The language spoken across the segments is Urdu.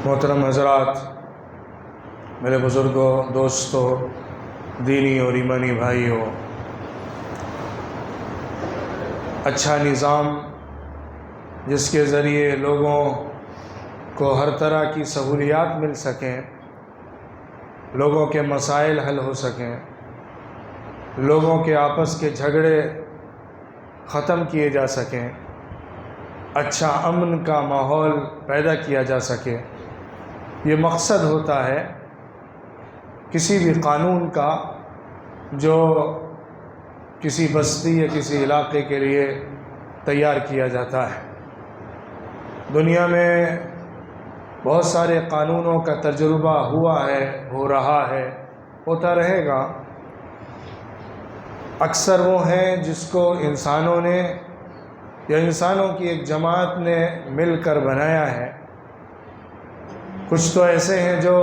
محترم حضرات، میرے بزرگوں، دوستوں، دینی اور ایمانی بھائیوں، اچھا نظام جس کے ذریعے لوگوں کو ہر طرح کی سہولیات مل سکیں، لوگوں کے مسائل حل ہو سکیں، لوگوں کے آپس کے جھگڑے ختم کیے جا سکیں، اچھا امن کا ماحول پیدا کیا جا سکے، یہ مقصد ہوتا ہے کسی بھی قانون کا جو کسی بستی یا کسی علاقے کے لیے تیار کیا جاتا ہے۔ دنیا میں بہت سارے قانونوں کا تجربہ ہوا ہے، ہو رہا ہے، ہوتا رہے گا۔ اکثر وہ ہیں جس کو انسانوں نے یا انسانوں کی ایک جماعت نے مل کر بنایا ہے۔ کچھ تو ایسے ہیں جو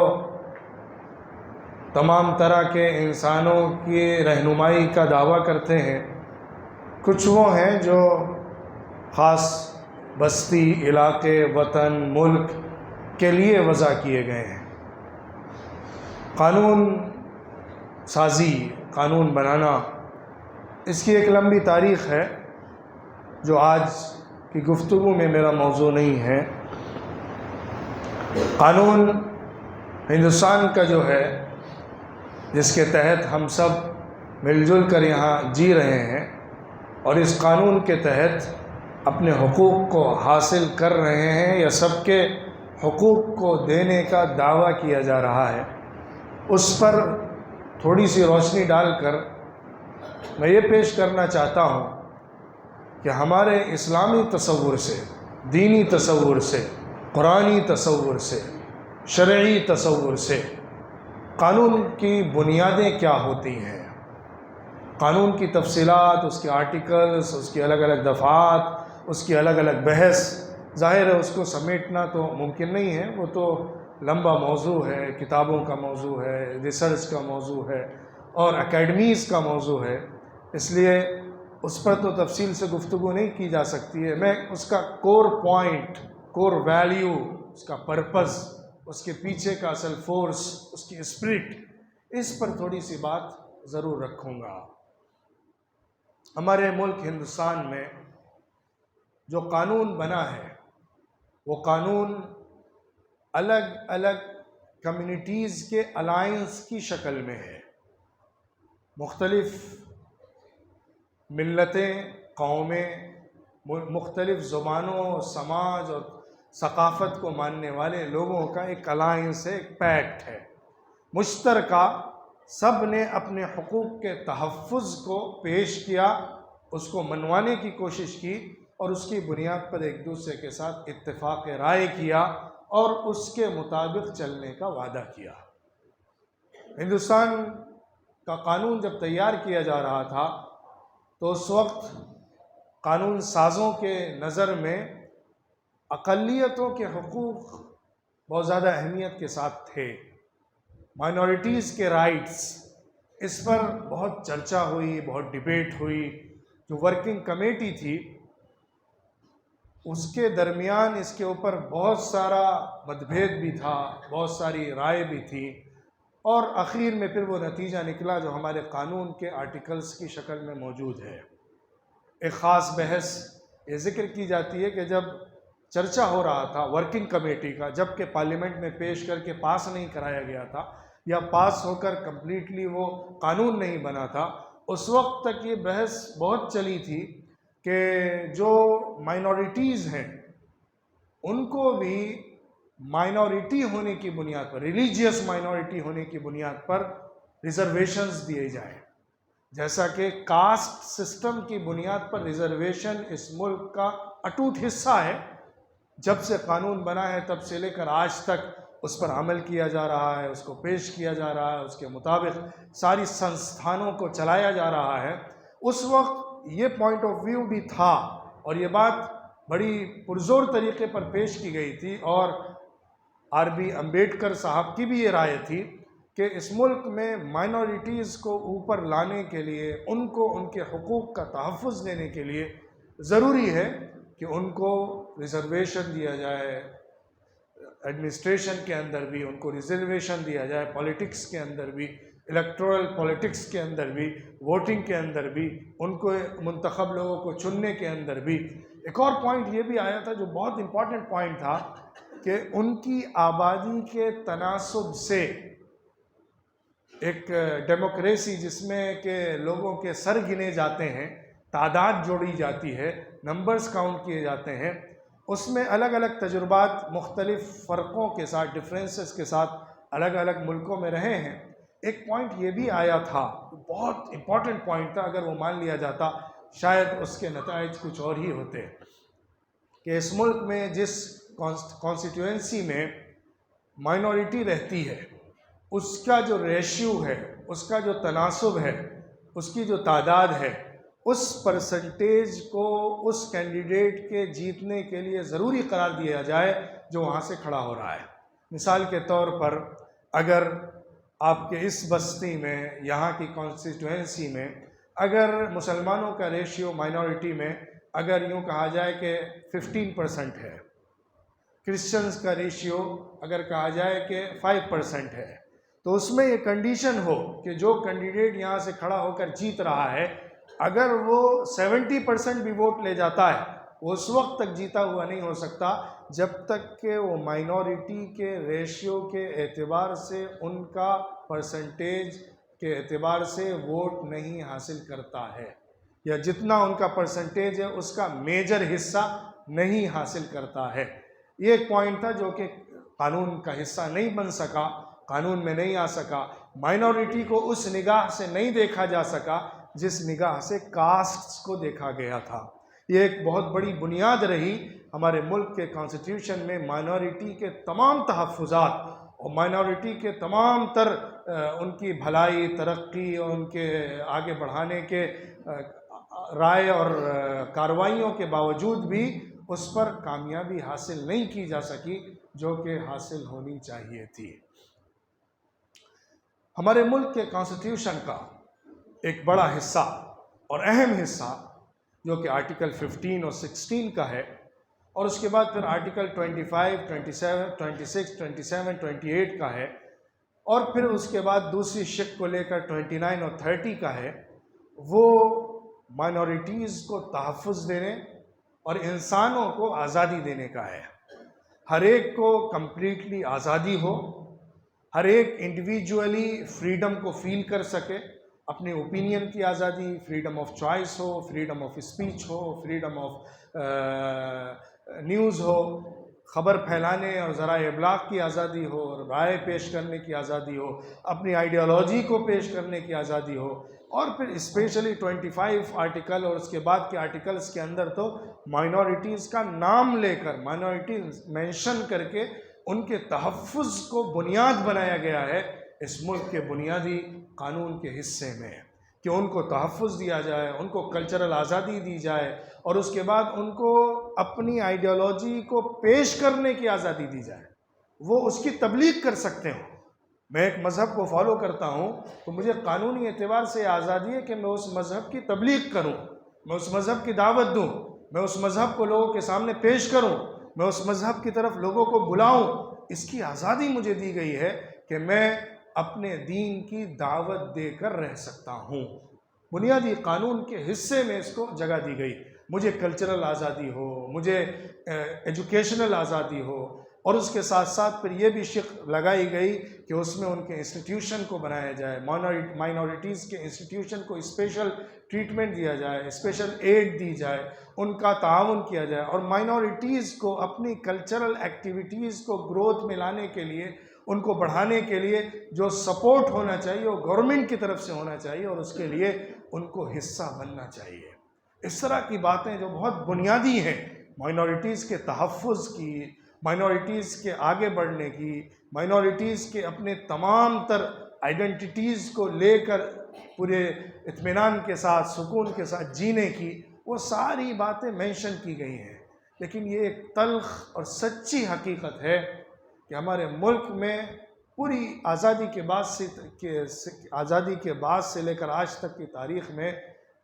تمام طرح کے انسانوں کی رہنمائی کا دعویٰ کرتے ہیں، کچھ وہ ہیں جو خاص بستی، علاقے، وطن، ملک کے لیے وضع کیے گئے ہیں۔ قانون سازی، قانون بنانا، اس کی ایک لمبی تاریخ ہے جو آج کی گفتگو میں میرا موضوع نہیں ہے۔ قانون ہندوستان کا جو ہے، جس کے تحت ہم سب مل جل کر یہاں جی رہے ہیں اور اس قانون کے تحت اپنے حقوق کو حاصل کر رہے ہیں یا سب کے حقوق کو دینے کا دعویٰ کیا جا رہا ہے، اس پر تھوڑی سی روشنی ڈال کر میں یہ پیش کرنا چاہتا ہوں کہ ہمارے اسلامی تصور سے، دینی تصور سے، قرآنی تصور سے، شرعی تصور سے قانون کی بنیادیں کیا ہوتی ہیں۔ قانون کی تفصیلات، اس کے آرٹیکلز، اس کی الگ الگ دفعات، اس کی الگ الگ بحث، ظاہر ہے اس کو سمیٹنا تو ممکن نہیں ہے، وہ تو لمبا موضوع ہے، کتابوں کا موضوع ہے، ریسرچ کا موضوع ہے اور اکیڈمیز کا موضوع ہے، اس لیے اس پر تو تفصیل سے گفتگو نہیں کی جا سکتی ہے۔ میں اس کا کور پوائنٹ، کور ویلیو، اس کا پرپس، اس کے پیچھے کا اصل فورس، اس کی اسپرٹ، اس پر تھوڑی سی بات ضرور رکھوں گا۔ ہمارے ملک ہندوستان میں جو قانون بنا ہے، وہ قانون الگ الگ کمیونٹیز کے الائنس کی شکل میں ہے۔ مختلف ملتیں، قومیں، مختلف زبانوں، سماج اور ثقافت کو ماننے والے لوگوں کا ایک الائنس ہے، ایک پیکٹ ہے مشترکہ۔ سب نے اپنے حقوق کے تحفظ کو پیش کیا، اس کو منوانے کی کوشش کی اور اس کی بنیاد پر ایک دوسرے کے ساتھ اتفاق رائے کیا اور اس کے مطابق چلنے کا وعدہ کیا۔ ہندوستان کا قانون جب تیار کیا جا رہا تھا تو اس وقت قانون سازوں کے نظر میں اقلیتوں کے حقوق بہت زیادہ اہمیت کے ساتھ تھے۔ مائنورٹیز کے رائٹس، اس پر بہت چرچا ہوئی، بہت ڈیبیٹ ہوئی۔ جو ورکنگ کمیٹی تھی، اس کے درمیان اس کے اوپر بہت سارا متبھید بھی تھا، بہت ساری رائے بھی تھی اور اخیر میں پھر وہ نتیجہ نکلا جو ہمارے قانون کے آرٹیکلز کی شکل میں موجود ہے۔ ایک خاص بحث یہ ذکر کی جاتی ہے کہ جب چرچا ہو رہا تھا ورکنگ کمیٹی کا، جب کہ پارلیمنٹ میں پیش کر کے پاس نہیں کرایا گیا تھا یا پاس ہو کر کمپلیٹلی وہ قانون نہیں بنا تھا، اس وقت تک یہ بحث بہت چلی تھی کہ جو مائنورٹیز ہیں ان کو بھی مائنورٹی ہونے کی بنیاد پر، ریلیجیس مائنورٹی ہونے کی بنیاد پر ریزرویشنز دیے جائیں، جیسا کہ کاسٹ سسٹم کی بنیاد پر ریزرویشن اس ملک کا اٹوٹ حصہ ہے۔ جب سے قانون بنا ہے تب سے لے کر آج تک اس پر عمل کیا جا رہا ہے، اس کو پیش کیا جا رہا ہے، اس کے مطابق ساری سنستھانوں کو چلایا جا رہا ہے۔ اس وقت یہ پوائنٹ آف ویو بھی تھا اور یہ بات بڑی پرزور طریقے پر پیش کی گئی تھی اور RB امبیڈکر صاحب کی بھی یہ رائے تھی کہ اس ملک میں مائنورٹیز کو اوپر لانے کے لیے، ان کو ان کے حقوق کا تحفظ دینے کے لیے ضروری ہے کہ ان کو ریزرویشن دیا جائے، ایڈمنسٹریشن کے اندر بھی ان کو ریزرویشن دیا جائے، پولیٹکس کے اندر بھی، الیکٹورل پولیٹکس کے اندر بھی، ووٹنگ کے اندر بھی، ان کو منتخب لوگوں کو چننے کے اندر بھی۔ ایک اور پوائنٹ یہ بھی آیا تھا جو بہت امپورٹنٹ پوائنٹ تھا کہ ان کی آبادی کے تناسب سے ایک ڈیموکریسی جس میں کہ لوگوں کے سر گنے جاتے ہیں، تعداد جوڑی جاتی ہے، نمبرز کاؤنٹ کیے جاتے ہیں، اس میں الگ الگ تجربات مختلف فرقوں کے ساتھ، ڈفرینسز کے ساتھ الگ الگ ملکوں میں رہے ہیں۔ ایک پوائنٹ یہ بھی آیا تھا، بہت امپورٹنٹ پوائنٹ تھا، اگر وہ مان لیا جاتا شاید اس کے نتائج کچھ اور ہی ہوتے، کہ اس ملک میں جس کانسٹیٹوئنسی میں مائنورٹی رہتی ہے اس کا جو ریشیو ہے، اس کا جو تناسب ہے، اس کی جو تعداد ہے، اس پرسنٹیج کو اس کینڈیڈیٹ کے جیتنے کے لیے ضروری قرار دیا جائے جو وہاں سے کھڑا ہو رہا ہے۔ مثال کے طور پر اگر آپ کے اس بستی میں، یہاں کی کانسٹیٹوئنسی میں، اگر مسلمانوں کا ریشیو مائنورٹی میں اگر یوں کہا جائے کہ 15% ہے، کرسچنز کا ریشیو اگر کہا جائے کہ 5% ہے، تو اس میں یہ کنڈیشن ہو کہ جو کینڈیڈیٹ یہاں سے کھڑا ہو کر جیت رہا ہے، اگر وہ 70% بھی ووٹ لے جاتا ہے، وہ اس وقت تک جیتا ہوا نہیں ہو سکتا جب تک کہ وہ مائنورٹی کے ریشیو کے اعتبار سے، ان کا پرسنٹیج کے اعتبار سے ووٹ نہیں حاصل کرتا ہے، یا جتنا ان کا پرسنٹیج ہے اس کا میجر حصہ نہیں حاصل کرتا ہے۔ یہ ایک پوائنٹ تھا جو کہ قانون کا حصہ نہیں بن سکا، قانون میں نہیں آ سکا، مائنورٹی کو اس نگاہ سے نہیں دیکھا جا سکا جس نگاہ سے کاسٹس کو دیکھا گیا تھا۔ یہ ایک بہت بڑی بنیاد رہی ہمارے ملک کے کانسٹیٹیوشن میں، مائنورٹی کے تمام تحفظات اور مائنورٹی کے تمام تر ان کی بھلائی، ترقی اور ان کے آگے بڑھانے کے رائے اور کارروائیوں کے باوجود بھی اس پر کامیابی حاصل نہیں کی جا سکی جو کہ حاصل ہونی چاہیے تھی۔ ہمارے ملک کے کانسٹیٹیوشن کا ایک بڑا حصہ اور اہم حصہ جو کہ آرٹیکل 15 اور 16 کا ہے، اور اس کے بعد پھر آرٹیکل 25، 26، 27، 28 کا ہے، اور پھر اس کے بعد دوسری شق کو لے کر 29 اور 30 کا ہے، وہ مائنورٹیز کو تحفظ دینے اور انسانوں کو آزادی دینے کا ہے۔ ہر ایک کو کمپلیٹلی آزادی ہو، ہر ایک انڈیویجولی فریڈم کو فیل کر سکے، اپنے اوپینین کی آزادی، فریڈم آف چوائس ہو، فریڈم آف اسپیچ ہو، فریڈم آف نیوز ہو، خبر پھیلانے اور ذرائع ابلاغ کی آزادی ہو، رائے پیش کرنے کی آزادی ہو، اپنی آئیڈیالوجی کو پیش کرنے کی آزادی ہو، اور پھر اسپیشلی 25 آرٹیکل اور اس کے بعد کے آرٹیکلز کے اندر تو مائنورٹیز کا نام لے کر، مائنورٹیز مینشن کر کے ان کے تحفظ کو بنیاد بنایا گیا ہے اس ملک کے بنیادی قانون کے حصے میں، کہ ان کو تحفظ دیا جائے، ان کو کلچرل آزادی دی جائے، اور اس کے بعد ان کو اپنی آئیڈیالوجی کو پیش کرنے کی آزادی دی جائے، وہ اس کی تبلیغ کر سکتے ہوں۔ میں ایک مذہب کو فالو کرتا ہوں تو مجھے قانونی اعتبار سے آزادی ہے کہ میں اس مذہب کی تبلیغ کروں، میں اس مذہب کی دعوت دوں، میں اس مذہب کو لوگوں کے سامنے پیش کروں، میں اس مذہب کی طرف لوگوں کو بلاؤں۔ اس کی آزادی مجھے دی گئی ہے کہ میں اپنے دین کی دعوت دے کر رہ سکتا ہوں۔ بنیادی قانون کے حصے میں اس کو جگہ دی گئی۔ مجھے کلچرل آزادی ہو، مجھے ایجوکیشنل آزادی ہو، اور اس کے ساتھ ساتھ پھر یہ بھی شق لگائی گئی کہ اس میں ان کے انسٹیٹیوشن کو بنایا جائے، مائنورٹیز کے انسٹیٹیوشن کو اسپیشل ٹریٹمنٹ دیا جائے، اسپیشل ایڈ دی جائے، ان کا تعاون کیا جائے، اور مائنورٹیز کو اپنی کلچرل ایکٹیویٹیز کو گروتھ میں لانے کے لیے، ان کو بڑھانے کے لیے جو سپورٹ ہونا چاہیے وہ گورنمنٹ کی طرف سے ہونا چاہیے، اور اس کے لیے ان کو حصہ بننا چاہیے۔ اس طرح کی باتیں جو بہت بنیادی ہیں مائنورٹیز کے تحفظ کی، مائنورٹیز کے آگے بڑھنے کی، مائنورٹیز کے اپنے تمام تر آئیڈینٹیٹیز کو لے کر پورے اطمینان کے ساتھ، سکون کے ساتھ جینے کی، وہ ساری باتیں مینشن کی گئی ہیں۔ لیکن یہ ایک تلخ اور سچی حقیقت ہے کہ ہمارے ملک میں پوری آزادی کے بعد سے لے کر آج تک کی تاریخ میں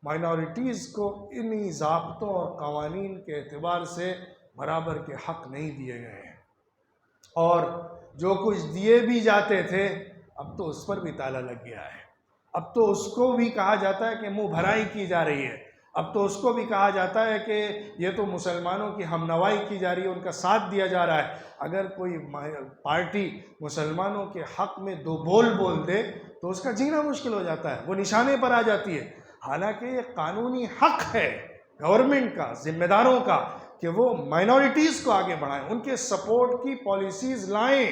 مائنورٹیز کو انہی ضابطوں اور قوانین کے اعتبار سے برابر کے حق نہیں دیے گئے ہیں۔ اور جو کچھ دیے بھی جاتے تھے اب تو اس پر بھی تالا لگ گیا ہے. اب تو اس کو بھی کہا جاتا ہے کہ منہ بھرائی کی جا رہی ہے. اب تو اس کو بھی کہا جاتا ہے کہ یہ تو مسلمانوں کی ہم نوائی کی جا رہی ہے، ان کا ساتھ دیا جا رہا ہے. اگر کوئی پارٹی مسلمانوں کے حق میں دو بول دے تو اس کا جینا مشکل ہو جاتا ہے، وہ نشانے پر آ جاتی ہے. حالانکہ یہ قانونی حق ہے گورنمنٹ کا، ذمہ داروں کا، کہ وہ مائنورٹیز کو آگے بڑھائیں، ان کے سپورٹ کی پالیسیز لائیں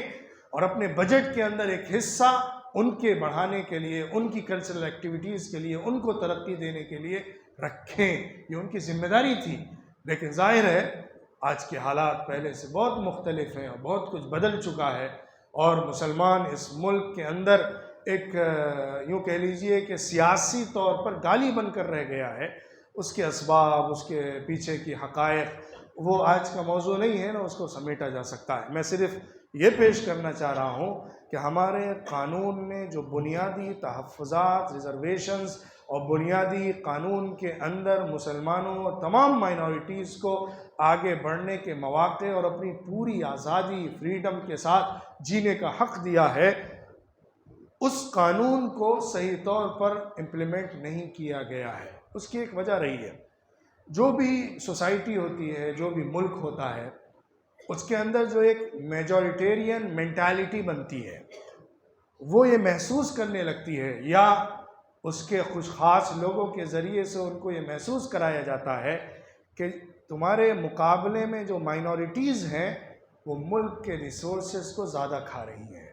اور اپنے بجٹ کے اندر ایک حصہ ان کے بڑھانے کے لیے، ان کی کلچرل ایکٹیویٹیز کے لیے، ان کو ترقی دینے کے لیے رکھیں. یہ ان کی ذمہ داری تھی. لیکن ظاہر ہے آج کے حالات پہلے سے بہت مختلف ہیں اور بہت کچھ بدل چکا ہے، اور مسلمان اس ملک کے اندر ایک یوں کہہ لیجئے کہ سیاسی طور پر گالی بن کر رہ گیا ہے. اس کے اسباب، اس کے پیچھے کی حقائق وہ آج کا موضوع نہیں ہے، نہ اس کو سمیٹا جا سکتا ہے. میں صرف یہ پیش کرنا چاہ رہا ہوں کہ ہمارے قانون نے جو بنیادی تحفظات، ریزرویشنز اور بنیادی قانون کے اندر مسلمانوں اور تمام مائنورٹیز کو آگے بڑھنے کے مواقع اور اپنی پوری آزادی، فریڈم کے ساتھ جینے کا حق دیا ہے، اس قانون کو صحیح طور پر امپلیمنٹ نہیں کیا گیا ہے. اس کی ایک وجہ رہی ہے. جو بھی سوسائٹی ہوتی ہے، جو بھی ملک ہوتا ہے، اس کے اندر جو ایک میجورٹیرین مینٹالٹی بنتی ہے، وہ یہ محسوس کرنے لگتی ہے، یا اس کے کچھ خاص لوگوں کے ذریعے سے ان کو یہ محسوس کرایا جاتا ہے کہ تمہارے مقابلے میں جو مائنورٹیز ہیں وہ ملک کے ریسورسز کو زیادہ کھا رہی ہیں.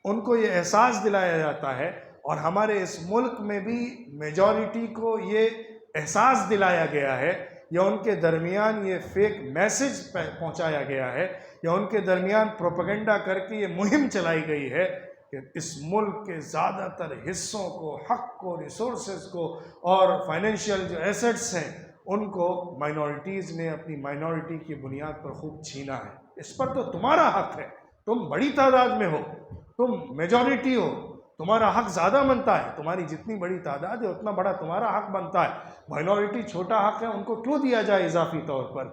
ان کو یہ احساس دلایا جاتا ہے، اور ہمارے اس ملک میں بھی میجورٹی کو یہ احساس دلایا گیا ہے، یا ان کے درمیان یہ فیک میسج پہنچایا گیا ہے، یا ان کے درمیان پروپیگنڈا کر کے یہ مہم چلائی گئی ہے کہ اس ملک کے زیادہ تر حصوں کو، حق کو، ریسورسز کو اور فائنینشیل جو ایسٹس ہیں ان کو مائنورٹیز نے اپنی مائنورٹی کی بنیاد پر خوب چھینا ہے. اس پر تو تمہارا حق ہے، تم بڑی تعداد میں ہو، تم میجورٹی ہو، تمہارا حق زیادہ بنتا ہے. تمہاری جتنی بڑی تعداد ہے اتنا بڑا تمہارا حق بنتا ہے. مائنورٹی چھوٹا حق ہے، ان کو کیوں دیا جائے اضافی طور پر؟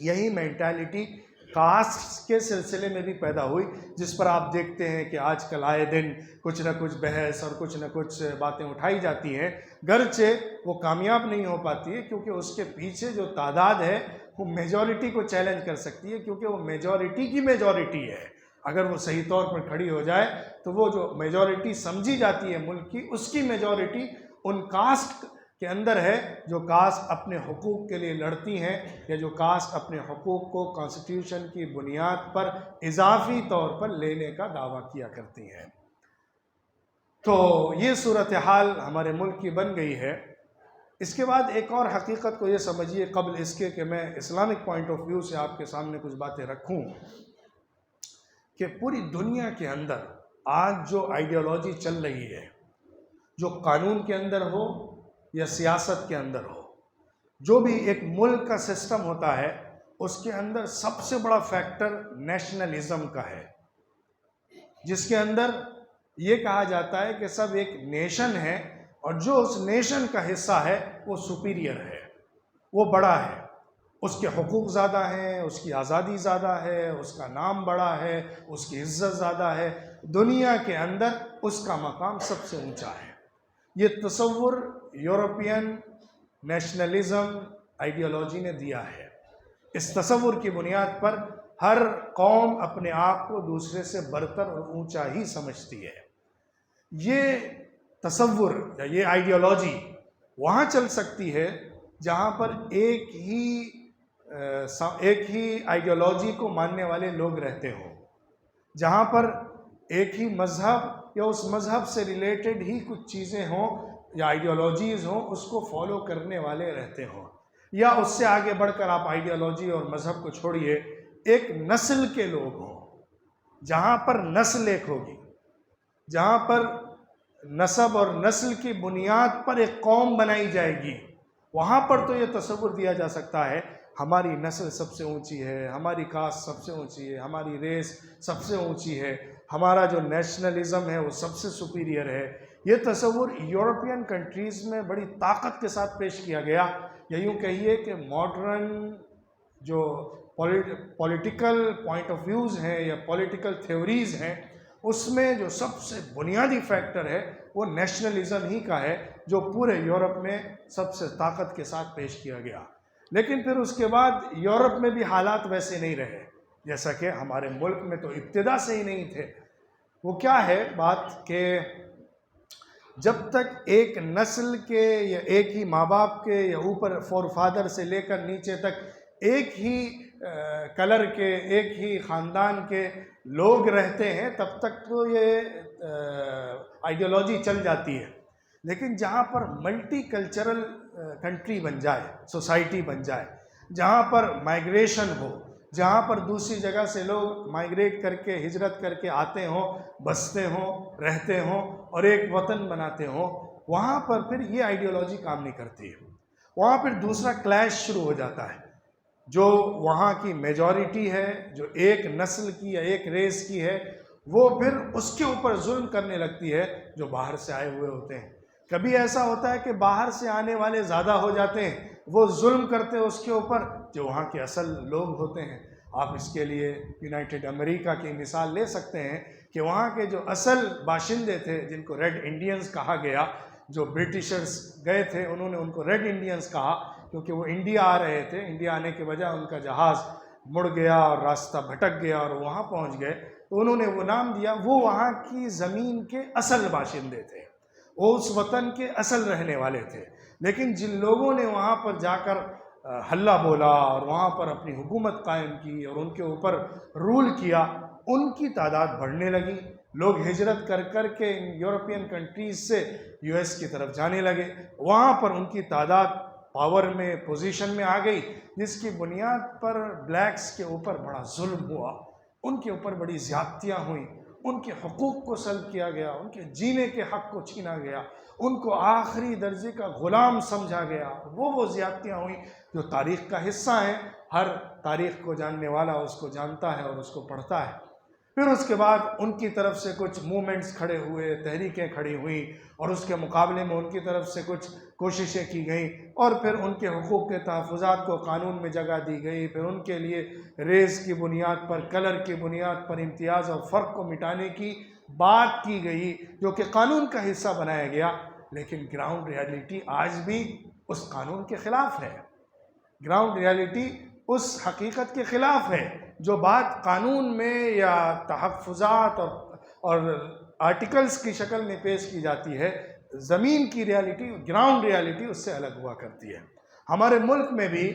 یہی مینٹالٹی کاسٹ کے سلسلے میں بھی پیدا ہوئی، جس پر آپ دیکھتے ہیں کہ آج کل آئے دن کچھ نہ کچھ بحث اور کچھ نہ کچھ باتیں اٹھائی جاتی ہیں، گرچہ وہ کامیاب نہیں ہو پاتی ہے، کیونکہ اس کے پیچھے جو تعداد ہے وہ میجورٹی کو چیلنج کر سکتی ہے، کیونکہ وہ میجورٹی کی میجورٹی ہے. اگر وہ صحیح طور پر کھڑی ہو جائے تو وہ جو میجورٹی سمجھی جاتی ہے ملک کی، اس کی میجورٹی ان کاسٹ کے اندر ہے جو کاسٹ اپنے حقوق کے لیے لڑتی ہیں، یا جو کاسٹ اپنے حقوق کو کانسٹیٹیوشن کی بنیاد پر اضافی طور پر لینے کا دعویٰ کیا کرتی ہیں. تو یہ صورتحال ہمارے ملک کی بن گئی ہے. اس کے بعد ایک اور حقیقت کو یہ سمجھیے، قبل اس کے کہ میں اسلامک پوائنٹ آف ویو سے آپ کے سامنے کچھ باتیں رکھوں، کہ پوری دنیا کے اندر آج جو آئیڈیالوجی چل رہی ہے، جو قانون کے اندر ہو یا سیاست کے اندر ہو، جو بھی ایک ملک کا سسٹم ہوتا ہے، اس کے اندر سب سے بڑا فیکٹر نیشنلزم کا ہے، جس کے اندر یہ کہا جاتا ہے کہ سب ایک نیشن ہے، اور جو اس نیشن کا حصہ ہے وہ سپیریئر ہے، وہ بڑا ہے، اس کے حقوق زیادہ ہیں، اس کی آزادی زیادہ ہے، اس کا نام بڑا ہے، اس کی عزت زیادہ ہے، دنیا کے اندر اس کا مقام سب سے اونچا ہے. یہ تصور یورپین نیشنلزم آئیڈیالوجی نے دیا ہے. اس تصور کی بنیاد پر ہر قوم اپنے آپ کو دوسرے سے برتر اور اونچا ہی سمجھتی ہے. یہ تصور یا یہ آئیڈیالوجی وہاں چل سکتی ہے جہاں پر ایک ہی آئیڈیالوجی کو ماننے والے لوگ رہتے ہوں، جہاں پر ایک ہی مذہب یا اس مذہب سے ریلیٹڈ ہی کچھ چیزیں ہوں یا آئیڈیالوجیز ہوں، اس کو فالو کرنے والے رہتے ہوں. یا اس سے آگے بڑھ کر آپ آئیڈیالوجی اور مذہب کو چھوڑیے، ایک نسل کے لوگ ہوں، جہاں پر نسل ایک ہوگی، جہاں پر نسب اور نسل کی بنیاد پر ایک قوم بنائی جائے گی. وہاں پر تو یہ تصور دیا جا سکتا ہے ہماری نسل سب سے اونچی ہے، ہماری کاسٹ سب سے اونچی ہے، ہماری ریس سب سے اونچی ہے، ہمارا جو نیشنلزم ہے وہ سب سے سپیریئر ہے. یہ تصور یورپین کنٹریز میں بڑی طاقت کے ساتھ پیش کیا گیا، یا یوں کہیے کہ ماڈرن جو پولیٹیکل پوائنٹ آف ویوز ہیں یا پولیٹیکل تھیوریز ہیں، اس میں جو سب سے بنیادی فیکٹر ہے وہ نیشنلزم ہی کا ہے، جو پورے یورپ میں سب سے طاقت کے ساتھ پیش کیا گیا۔ لیکن پھر اس کے بعد یورپ میں بھی حالات ویسے نہیں رہے جیسا کہ ہمارے ملک میں تو ابتدا سے ہی نہیں تھے۔ وہ کیا ہے بات کہ جب تک ایک نسل کے یا ایک ہی ماں باپ کے یا اوپر فور فادر سے لے کر نیچے تک ایک ہی کلر کے، ایک ہی خاندان کے لوگ رہتے ہیں، تب تک تو یہ آئیڈیالوجی چل جاتی ہے۔ لیکن جہاں پر ملٹی کلچرل کنٹری بن جائے، سوسائٹی بن جائے، جہاں پر مائیگریشن ہو، جہاں پر دوسری جگہ سے لوگ مائیگریٹ کر کے، ہجرت کر کے آتے ہوں، بستے ہوں، رہتے ہوں اور ایک وطن بناتے ہوں، وہاں پر پھر یہ آئیڈیالوجی کام نہیں کرتی ہے۔ وہاں پھر دوسرا کلیش شروع ہو جاتا ہے۔ جو وہاں کی میجورٹی ہے، جو ایک نسل کی یا ایک ریس کی ہے، وہ پھر اس کے اوپر ظلم کرنے لگتی ہے جو باہر سے آئے ہوئے ہوتے ہیں۔ کبھی ایسا ہوتا ہے کہ باہر سے آنے والے زیادہ ہو جاتے ہیں، وہ ظلم کرتے ہیں اس کے اوپر جو وہاں کے اصل لوگ ہوتے ہیں۔ آپ اس کے لیے یونائٹڈ امریکہ کی مثال لے سکتے ہیں کہ وہاں کے جو اصل باشندے تھے، جن کو ریڈ انڈینز کہا گیا، جو برٹشرز گئے تھے انہوں نے ان کو ریڈ انڈینز کہا، کیونکہ وہ انڈیا آ رہے تھے۔ انڈیا آنے کے بجائے ان کا جہاز مڑ گیا اور راستہ بھٹک گیا اور وہاں پہنچ گئے، تو انہوں نے وہ نام دیا۔ وہ وہاں کی زمین کے اصل باشندے تھے، وہ اس وطن کے اصل رہنے والے تھے۔ لیکن جن لوگوں نے وہاں پر جا کر ہلہ بولا اور وہاں پر اپنی حکومت قائم کی اور ان کے اوپر رول کیا، ان کی تعداد بڑھنے لگی۔ لوگ ہجرت کر کر کے یورپین کنٹریز سے یو ایس کی طرف جانے لگے۔ وہاں پر ان کی تعداد پاور میں، پوزیشن میں آ گئی، جس کی بنیاد پر بلیکس کے اوپر بڑا ظلم ہوا، ان کے اوپر بڑی زیادتیاں ہوئیں، ان کے حقوق کو سلب کیا گیا، ان کے جینے کے حق کو چھینا گیا، ان کو آخری درجے کا غلام سمجھا گیا۔ وہ زیادتیاں ہوئیں جو تاریخ کا حصہ ہیں، ہر تاریخ کو جاننے والا اس کو جانتا ہے اور اس کو پڑھتا ہے۔ پھر اس کے بعد ان کی طرف سے کچھ موومنٹس کھڑے ہوئے، تحریکیں کھڑی ہوئیں، اور اس کے مقابلے میں ان کی طرف سے کچھ کوششیں کی گئیں، اور پھر ان کے حقوق کے تحفظات کو قانون میں جگہ دی گئی۔ پھر ان کے لیے ریس کی بنیاد پر، کلر کی بنیاد پر امتیاز اور فرق کو مٹانے کی بات کی گئی، جو کہ قانون کا حصہ بنایا گیا۔ لیکن گراؤنڈ ریالٹی آج بھی اس قانون کے خلاف ہے، گراؤنڈ ریالٹی اس حقیقت کے خلاف ہے۔ جو بات قانون میں یا تحفظات اور آرٹیکلز کی شکل میں پیش کی جاتی ہے، زمین کی ریالٹی، گراؤنڈ ریالٹی اس سے الگ ہوا کرتی ہے۔ ہمارے ملک میں بھی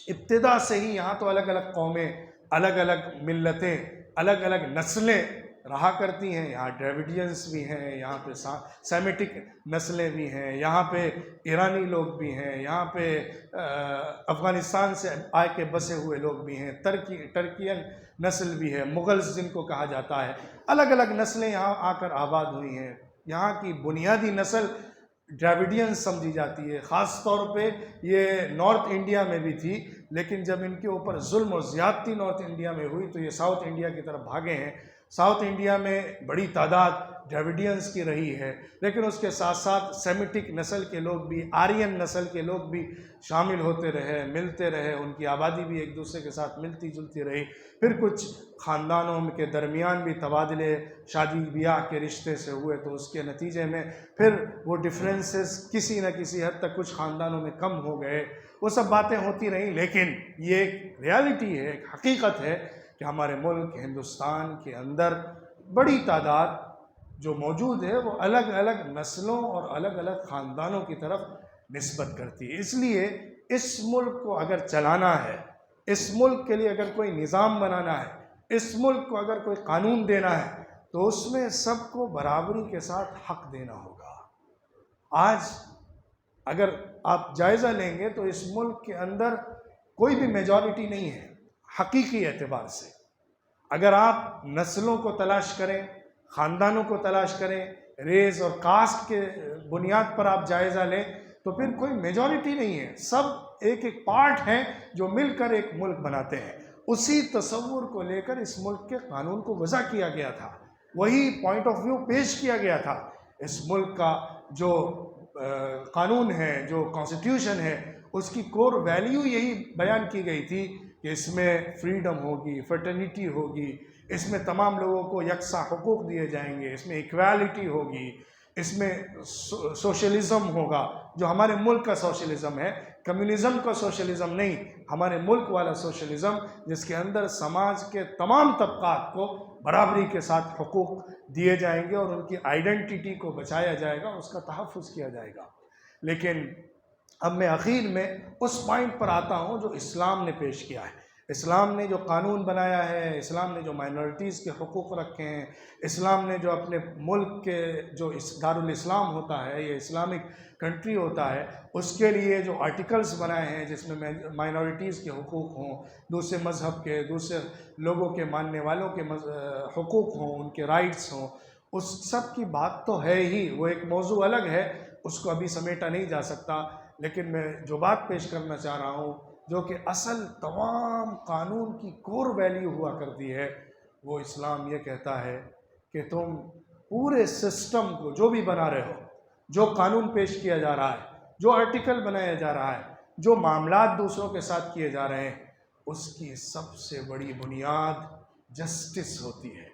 ابتدا سے ہی یہاں تو الگ الگ قومیں، الگ الگ ملتیں، الگ الگ نسلیں رہا کرتی ہیں۔ یہاں ڈراویڈینز بھی ہیں، یہاں پہ سیمیٹک نسلیں بھی ہیں، یہاں پہ ایرانی لوگ بھی ہیں، یہاں پہ افغانستان سے آ کے بسے ہوئے لوگ بھی ہیں، ٹرکین نسل بھی ہے، مغلز جن کو کہا جاتا ہے۔ الگ الگ نسلیں یہاں آ کر آباد ہوئی ہیں۔ یہاں کی بنیادی نسل ڈراویڈین سمجھی جاتی ہے، خاص طور پہ یہ نارتھ انڈیا میں بھی تھی، لیکن جب ان کے اوپر ظلم اور زیادتی نارتھ انڈیا میں ہوئی تو یہ ساؤتھ انڈیا کی طرف بھاگے ہیں۔ ساؤتھ انڈیا میں بڑی تعداد ڈراویڈینز کی رہی ہے، لیکن اس کے ساتھ ساتھ سیمیٹک نسل کے لوگ بھی، آرین نسل کے لوگ بھی شامل ہوتے رہے، ملتے رہے، ان کی آبادی بھی ایک دوسرے کے ساتھ ملتی جلتی رہی۔ پھر کچھ خاندانوں کے درمیان بھی تبادلے شادی بیاہ کے رشتے سے ہوئے، تو اس کے نتیجے میں پھر وہ ڈفرینسز کسی نہ کسی حد تک کچھ خاندانوں میں کم ہو گئے۔ وہ سب باتیں ہوتی رہیں، لیکن یہ ایک ریالٹی ہے، ایک حقیقت ہے کہ ہمارے ملک ہندوستان کے اندر بڑی تعداد جو موجود ہے وہ الگ الگ نسلوں اور الگ الگ خاندانوں کی طرف نسبت کرتی ہے۔ اس لیے اس ملک کو اگر چلانا ہے، اس ملک کے لیے اگر کوئی نظام بنانا ہے، اس ملک کو اگر کوئی قانون دینا ہے، تو اس میں سب کو برابری کے ساتھ حق دینا ہوگا۔ آج اگر آپ جائزہ لیں گے تو اس ملک کے اندر کوئی بھی میجورٹی نہیں ہے حقیقی اعتبار سے۔ اگر آپ نسلوں کو تلاش کریں، خاندانوں کو تلاش کریں، ریس اور کاسٹ کے بنیاد پر آپ جائزہ لیں، تو پھر کوئی میجورٹی نہیں ہے، سب ایک ایک پارٹ ہیں جو مل کر ایک ملک بناتے ہیں۔ اسی تصور کو لے کر اس ملک کے قانون کو وضع کیا گیا تھا، وہی پوائنٹ آف ویو پیش کیا گیا تھا۔ اس ملک کا جو قانون ہے، جو کانسٹیٹیوشن ہے، اس کی کور ویلیو یہی بیان کی گئی تھی کہ اس میں فریڈم ہوگی، فرٹرنیٹی ہوگی، اس میں تمام لوگوں کو یکساں حقوق دیے جائیں گے، اس میں ایکویلٹی ہوگی، اس میں سوشلزم ہوگا، جو ہمارے ملک کا سوشلزم ہے، کمیونزم کا سوشلزم نہیں، ہمارے ملک والا سوشلزم، جس کے اندر سماج کے تمام طبقات کو برابری کے ساتھ حقوق دیے جائیں گے اور ان کی آئیڈینٹی کو بچایا جائے گا، اس کا تحفظ کیا جائے گا۔ لیکن اب میں اخیر میں اس پوائنٹ پر آتا ہوں جو اسلام نے پیش کیا ہے۔ اسلام نے جو قانون بنایا ہے، اسلام نے جو مائنورٹیز کے حقوق رکھے ہیں، اسلام نے جو اپنے ملک کے جو دارالاسلام ہوتا ہے، یہ اسلامک کنٹری ہوتا ہے، اس کے لیے جو آرٹیکلز بنائے ہیں جس میں مائنورٹیز کے حقوق ہوں، دوسرے مذہب کے، دوسرے لوگوں کے ماننے والوں کے حقوق ہوں، ان کے رائٹس ہوں، اس سب کی بات تو ہے ہی، وہ ایک موضوع الگ ہے، اس کو ابھی سمیٹا نہیں جا سکتا۔ لیکن میں جو بات پیش کرنا چاہ رہا ہوں، جو کہ اصل تمام قانون کی کور ویلیو ہوا کرتی ہے، وہ اسلام یہ کہتا ہے کہ تم پورے سسٹم کو جو بھی بنا رہے ہو، جو قانون پیش کیا جا رہا ہے، جو آرٹیکل بنایا جا رہا ہے، جو معاملات دوسروں کے ساتھ کیے جا رہے ہیں، اس کی سب سے بڑی بنیاد جسٹس ہوتی ہے،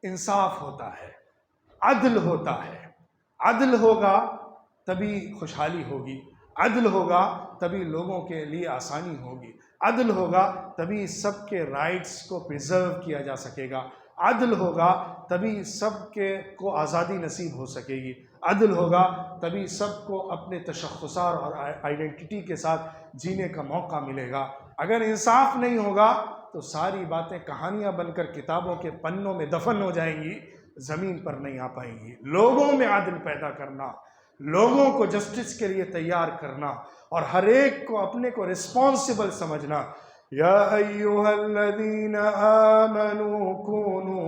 انصاف ہوتا ہے، عدل ہوتا ہے۔ عدل ہوگا تبھی خوشحالی ہوگی، عدل ہوگا تبھی لوگوں کے لیے آسانی ہوگی، عدل ہوگا تبھی سب کے رائٹس کو پریزرو کیا جا سکے گا، عدل ہوگا تبھی سب کو آزادی نصیب ہو سکے گی، عدل ہوگا تبھی سب کو اپنے تشخصات اور آئیڈینٹی کے ساتھ جینے کا موقع ملے گا۔ اگر انصاف نہیں ہوگا تو ساری باتیں کہانیاں بن کر کتابوں کے پنوں میں دفن ہو جائیں گی، زمین پر نہیں آ پائیں گی۔ لوگوں میں عدل پیدا کرنا، لوگوں کو جسٹس کے لیے تیار کرنا اور ہر ایک کو اپنے کو رسپانسبل سمجھنا۔ یا ایھا الذین آمنوا کونوا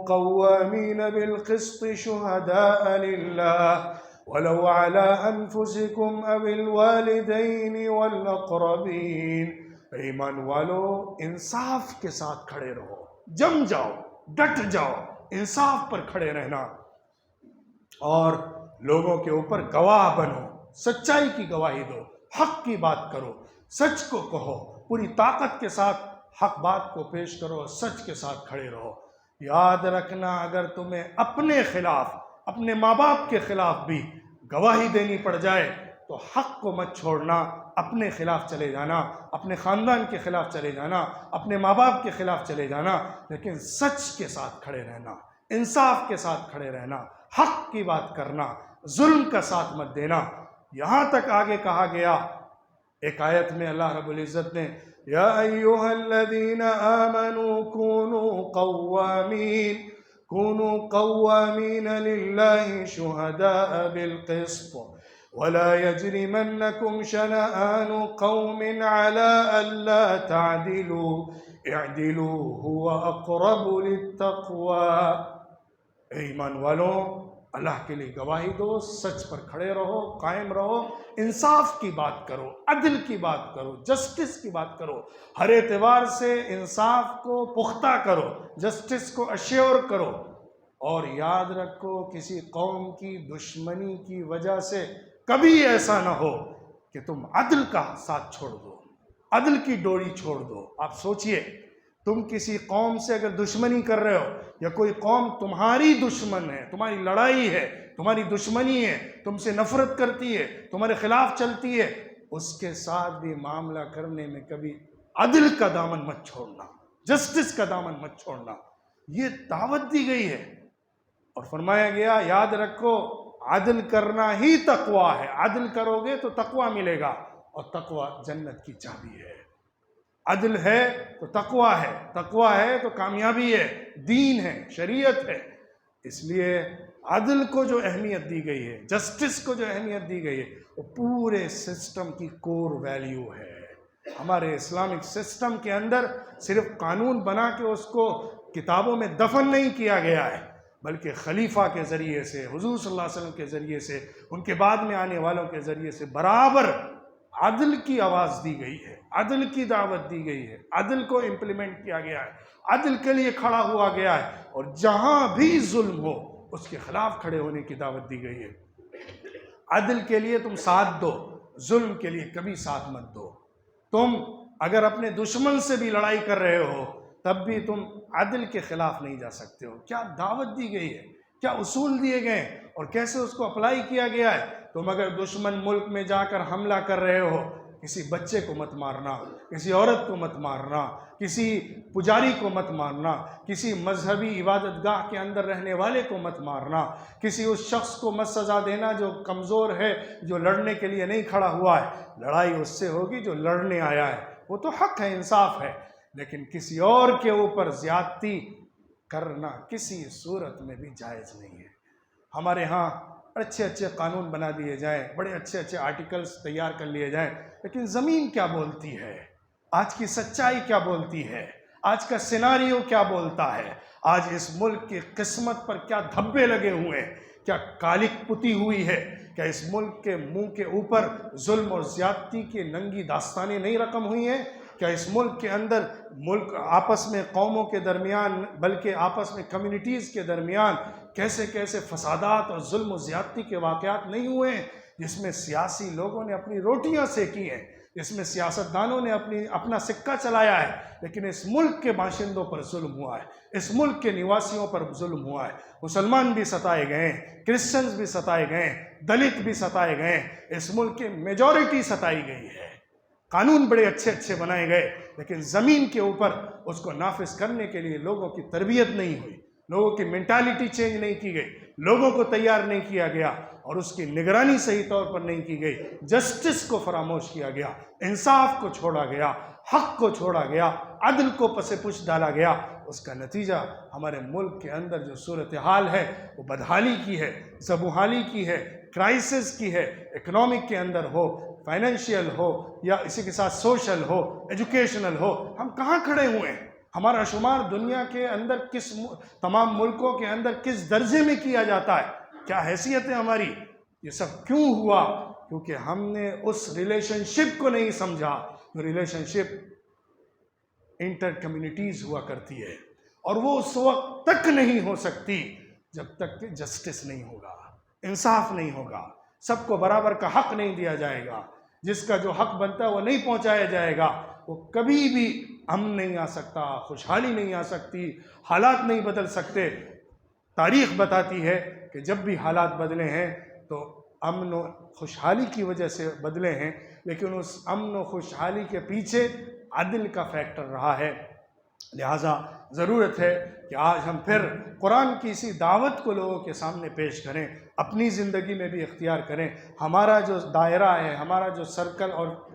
قوامین بالقسط شہداء للہ ولو علی انفسکم او الوالدین والاقربین۔ ایمان والو، انصاف کے ساتھ کھڑے رہو، جم جاؤ، ڈٹ جاؤ، انصاف پر کھڑے رہنا اور لوگوں کے اوپر گواہ بنو، سچائی کی گواہی دو، حق کی بات کرو، سچ کو کہو، پوری طاقت کے ساتھ حق بات کو پیش کرو، سچ کے ساتھ کھڑے رہو۔ یاد رکھنا، اگر تمہیں اپنے خلاف، اپنے ماں باپ کے خلاف بھی گواہی دینی پڑ جائے تو حق کو مت چھوڑنا، اپنے خلاف چلے جانا، اپنے خاندان کے خلاف چلے جانا، اپنے ماں باپ کے خلاف چلے جانا، لیکن سچ کے ساتھ کھڑے رہنا، انصاف کے ساتھ کھڑے رہنا، حق کی بات کرنا، ظلم کا ساتھ مت دینا۔ یہاں تک آگے کہا گیا ایک آیت میں اللہ رب العزت نے یا ایھا الذین آمنوا کونوا قوامین للہ شہداء بالقسط ولا یجرمنکم شنآن قوم علی الا تعدلوا اعدلوا هو اقرب للتقوی۔ اے ایمان والوں، اللہ کے لیے گواہی دو، سچ پر کھڑے رہو، قائم رہو، انصاف کی بات کرو، عدل کی بات کرو، جسٹس کی بات کرو، ہر اعتبار سے انصاف کو پختہ کرو، جسٹس کو اشیور کرو، اور یاد رکھو کسی قوم کی دشمنی کی وجہ سے کبھی ایسا نہ ہو کہ تم عدل کا ساتھ چھوڑ دو، عدل کی ڈوری چھوڑ دو۔ آپ سوچئے، تم کسی قوم سے اگر دشمنی کر رہے ہو یا کوئی قوم تمہاری دشمن ہے، تمہاری لڑائی ہے، تمہاری دشمنی ہے، تم سے نفرت کرتی ہے، تمہارے خلاف چلتی ہے، اس کے ساتھ بھی معاملہ کرنے میں کبھی عدل کا دامن مت چھوڑنا، جسٹس کا دامن مت چھوڑنا۔ یہ دعوت دی گئی ہے اور فرمایا گیا یاد رکھو عدل کرنا ہی تقویٰ ہے، عدل کرو گے تو تقویٰ ملے گا، اور تقویٰ جنت کی چابی ہے۔ عدل ہے تو تقویٰ ہے، تقویٰ ہے تو کامیابی ہے، دین ہے، شریعت ہے۔ اس لیے عدل کو جو اہمیت دی گئی ہے، جسٹس کو جو اہمیت دی گئی ہے، وہ پورے سسٹم کی کور ویلیو ہے۔ ہمارے اسلامک سسٹم کے اندر صرف قانون بنا کے اس کو کتابوں میں دفن نہیں کیا گیا ہے، بلکہ خلیفہ کے ذریعے سے، حضور صلی اللہ علیہ وسلم کے ذریعے سے، ان کے بعد میں آنے والوں کے ذریعے سے برابر عدل کی آواز دی گئی ہے، عدل کی دعوت دی گئی ہے، عدل کو امپلیمنٹ کیا گیا ہے، عدل کے لیے کھڑا ہوا گیا ہے، اور جہاں بھی ظلم ہو اس کے خلاف کھڑے ہونے کی دعوت دی گئی ہے۔ عدل کے لیے تم ساتھ دو، ظلم کے لیے کبھی ساتھ مت دو۔ تم اگر اپنے دشمن سے بھی لڑائی کر رہے ہو تب بھی تم عدل کے خلاف نہیں جا سکتے ہو۔ کیا دعوت دی گئی ہے، کیا اصول دیے گئے ہیں اور کیسے اس کو اپلائی کیا گیا ہے۔ تم اگر دشمن ملک میں جا کر حملہ کر رہے ہو، کسی بچے کو مت مارنا، کسی عورت کو مت مارنا، کسی پجاری کو مت مارنا، کسی مذہبی عبادت گاہ کے اندر رہنے والے کو مت مارنا، کسی اس شخص کو مت سزا دینا جو کمزور ہے، جو لڑنے کے لیے نہیں کھڑا ہوا ہے۔ لڑائی اس سے ہوگی جو لڑنے آیا ہے، وہ تو حق ہے، انصاف ہے، لیکن کسی اور کے اوپر زیادتی کرنا کسی صورت میں بھی جائز نہیں ہے۔ ہمارے ہاں اچھے اچھے قانون بنا دیے جائیں، بڑے اچھے اچھے آرٹیکلز تیار کر لیے جائیں، لیکن زمین کیا بولتی ہے، آج کی سچائی کیا بولتی ہے، آج کا سیناریو کیا بولتا ہے، آج اس ملک کی قسمت پر کیا دھبے لگے ہوئے ہیں، کیا کالک پتی ہوئی ہے، کیا اس ملک کے منہ کے اوپر ظلم اور زیادتی کی ننگی داستانیں نہیں رقم ہوئی ہیں، کیا اس ملک کے اندر ملک آپس میں قوموں کے درمیان بلکہ آپس میں کمیونٹیز کے درمیان کیسے کیسے فسادات اور ظلم و زیادتی کے واقعات نہیں ہوئے ہیں، جس میں سیاسی لوگوں نے اپنی روٹیاں سیکی ہیں، جس میں سیاستدانوں نے اپنا سکہ چلایا ہے، لیکن اس ملک کے باشندوں پر ظلم ہوا ہے، اس ملک کے نواسیوں پر ظلم ہوا ہے۔ مسلمان بھی ستائے گئے ہیں، کرسچنز بھی ستائے گئے ہیں، دلت بھی ستائے گئے ہیں، اس ملک کی میجورٹی ستائی گئی ہے۔ قانون بڑے اچھے اچھے بنائے گئے، لیکن زمین کے اوپر اس کو نافذ کرنے کے لیے لوگوں کی تربیت نہیں ہوئی، لوگوں کی مینٹالٹی چینج نہیں کی گئی، لوگوں کو تیار نہیں کیا گیا اور اس کی نگرانی صحیح طور پر نہیں کی گئی، جسٹس کو فراموش کیا گیا، انصاف کو چھوڑا گیا، حق کو چھوڑا گیا، عدل کو پس پش ڈالا گیا۔ اس کا نتیجہ ہمارے ملک کے اندر جو صورتحال ہے وہ بدحالی کی ہے، زبوحالی کی ہے، کرائسس کی ہے، اکنامک کے اندر ہو، فائنینشیل ہو یا اسی کے ساتھ سوشل ہو، ایجوکیشنل ہو۔ ہم کہاں کھڑے ہوئے ہیں؟ ہمارا شمار دنیا کے اندر تمام ملکوں کے اندر کس درجے میں کیا جاتا ہے؟ کیا حیثیت ہے ہماری؟ یہ سب کیوں ہوا؟ کیونکہ ہم نے اس ریلیشن شپ کو نہیں سمجھا جو ریلیشن شپ انٹر کمیونٹیز ہوا کرتی ہے، اور وہ اس وقت تک نہیں ہو سکتی جب تک کہ جسٹس نہیں ہوگا، انصاف نہیں ہوگا، سب کو برابر کا حق نہیں دیا جائے گا، جس کا جو حق بنتا ہے وہ نہیں پہنچایا جائے گا، وہ کبھی بھی امن نہیں آ سکتا، خوشحالی نہیں آ سکتی، حالات نہیں بدل سکتے۔ تاریخ بتاتی ہے کہ جب بھی حالات بدلے ہیں تو امن و خوشحالی کی وجہ سے بدلے ہیں، لیکن اس امن و خوشحالی کے پیچھے عدل کا فیکٹر رہا ہے۔ لہٰذا ضرورت ہے کہ آج ہم پھر قرآن کی اسی دعوت کو لوگوں کے سامنے پیش کریں، اپنی زندگی میں بھی اختیار کریں۔ ہمارا جو دائرہ ہے، ہمارا جو سرکل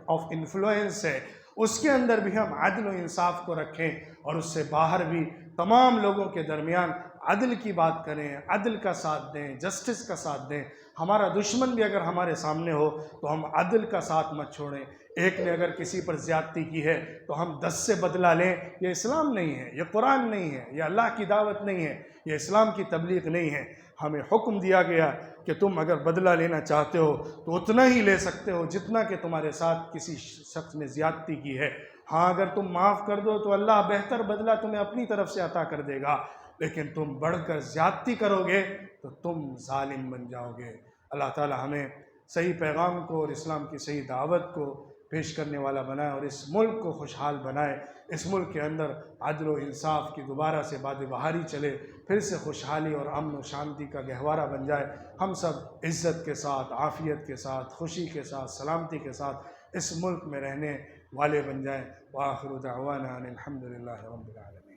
آف انفلوئنس ہے، اس کے اندر بھی ہم عدل و انصاف کو رکھیں، اور اس سے باہر بھی تمام لوگوں کے درمیان عدل کی بات کریں، عدل کا ساتھ دیں، جسٹس کا ساتھ دیں۔ ہمارا دشمن بھی اگر ہمارے سامنے ہو تو ہم عدل کا ساتھ مت چھوڑیں۔ ایک نے اگر کسی پر زیادتی کی ہے تو ہم 10 سے بدلہ لیں، یہ اسلام نہیں ہے، یہ قرآن نہیں ہے، یہ اللہ کی دعوت نہیں ہے، یہ اسلام کی تبلیغ نہیں ہے۔ ہمیں حکم دیا گیا کہ تم اگر بدلہ لینا چاہتے ہو تو اتنا ہی لے سکتے ہو جتنا کہ تمہارے ساتھ کسی شخص نے زیادتی کی ہے۔ ہاں، اگر تم معاف کر دو تو اللہ بہتر بدلہ تمہیں اپنی طرف سے عطا کر دے گا، لیکن تم بڑھ کر زیادتی کرو گے تو تم ظالم بن جاؤ گے۔ اللہ تعالی ہمیں صحیح پیغام کو اور اسلام کی صحیح دعوت کو پیش کرنے والا بنائے، اور اس ملک کو خوشحال بنائے، اس ملک کے اندر عدل و انصاف کی دوبارہ سے باد بہاری چلے، پھر سے خوشحالی اور امن و شانتی کا گہوارہ بن جائے۔ ہم سب عزت کے ساتھ، عافیت کے ساتھ، خوشی کے ساتھ، سلامتی کے ساتھ اس ملک میں رہنے والے بن جائیں۔ وآخر دعوانا ان الحمد للہ رب العالمین۔